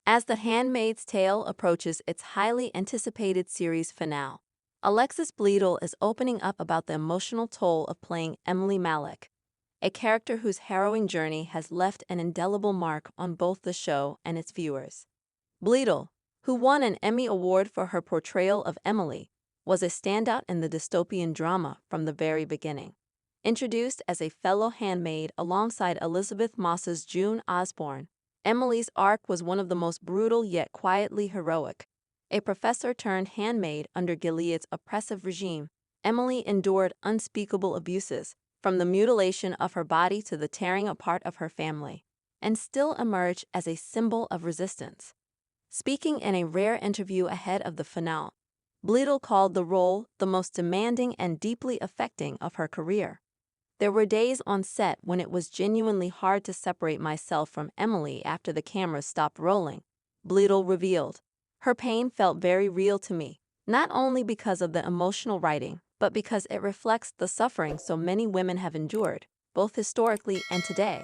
As The Handmaid's Tale approaches its highly anticipated series finale, Alexis Bledel is opening up about the emotional toll of playing Emily Malik, a character whose harrowing journey has left an indelible mark on both the show and its viewers. Bledel, who won an Emmy Award for her portrayal of Emily, was a standout in the dystopian drama from the very beginning. Introduced as a fellow handmaid alongside Elizabeth Moss's June Osborne, Emily's arc was one of the most brutal yet quietly heroic. A professor turned handmaid under Gilead's oppressive regime, Emily endured unspeakable abuses, from the mutilation of her body to the tearing apart of her family, and still emerged as a symbol of resistance. Speaking in a rare interview ahead of the finale, Bledel called the role the most demanding and deeply affecting of her career. There were days on set when it was genuinely hard to separate myself from Emily after the cameras stopped rolling, Bledel revealed. Her pain felt very real to me, not only because of the emotional writing, but because it reflects the suffering so many women have endured, both historically and today.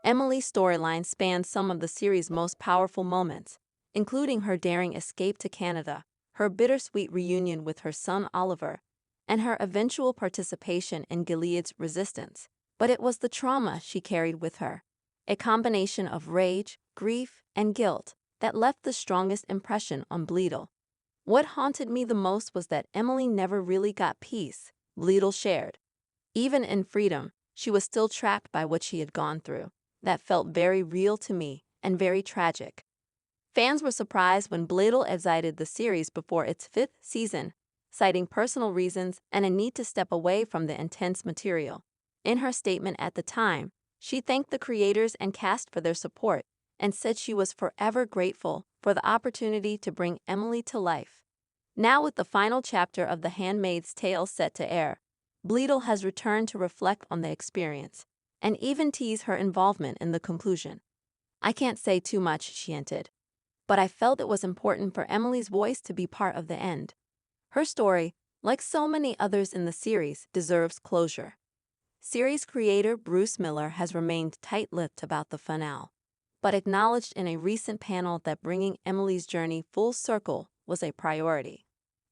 Emily's storyline spans some of the series' most powerful moments, including her daring escape to Canada, her bittersweet reunion with her son Oliver, and her eventual participation in Gilead's resistance. But it was the trauma she carried with her, a combination of rage, grief, and guilt, that left the strongest impression on Bledel. What haunted me the most was that Emily never really got peace, Bledel shared. Even in freedom, she was still trapped by what she had gone through. That felt very real to me and very tragic. Fans were surprised when Bledel exited the series before its fifth season, citing personal reasons and a need to step away from the intense material. In her statement at the time, she thanked the creators and cast for their support and said she was forever grateful for the opportunity to bring Emily to life. Now, with the final chapter of The Handmaid's Tale set to air, Bledel has returned to reflect on the experience and even tease her involvement in the conclusion. "I can't say too much," she hinted, "but I felt it was important for Emily's voice to be part of the end. Her story, like so many others in the series, deserves closure." Series creator Bruce Miller has remained tight-lipped about the finale, but acknowledged in a recent panel that bringing Emily's journey full circle was a priority.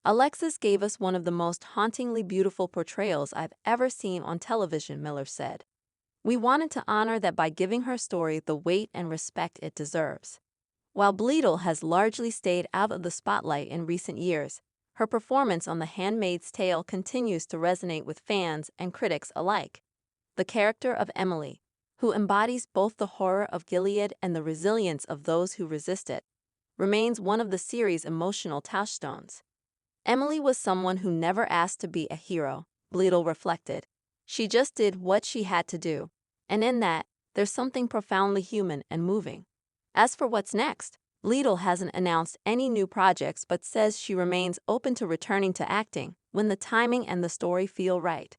"Alexis gave us one of the most hauntingly beautiful portrayals I've ever seen on television," Miller said. "We wanted to honor that by giving her story the weight and respect it deserves." While Bledel has largely stayed out of the spotlight in recent years, her performance on The Handmaid's Tale continues to resonate with fans and critics alike. The character of Emily, who embodies both the horror of Gilead and the resilience of those who resist it, remains one of the series' emotional touchstones. "Emily was someone who never asked to be a hero," Bledel reflected. "She just did what she had to do, and in that, there's something profoundly human and moving." As for what's next, Bledel hasn't announced any new projects but says she remains open to returning to acting when the timing and the story feel right.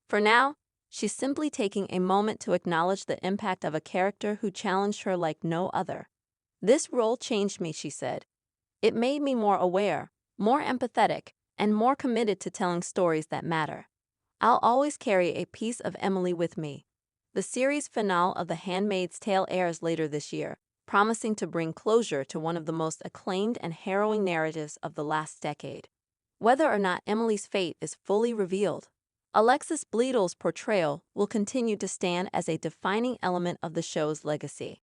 For now, she's simply taking a moment to acknowledge the impact of a character who challenged her like no other. "This role changed me," she said. "It made me more aware, more empathetic, and more committed to telling stories that matter. I'll always carry a piece of Emily with me." The series finale of The Handmaid's Tale airs later this year, promising to bring closure to one of the most acclaimed and harrowing narratives of the last decade. Whether or not Emily's fate is fully revealed, Alexis Bledel's portrayal will continue to stand as a defining element of the show's legacy.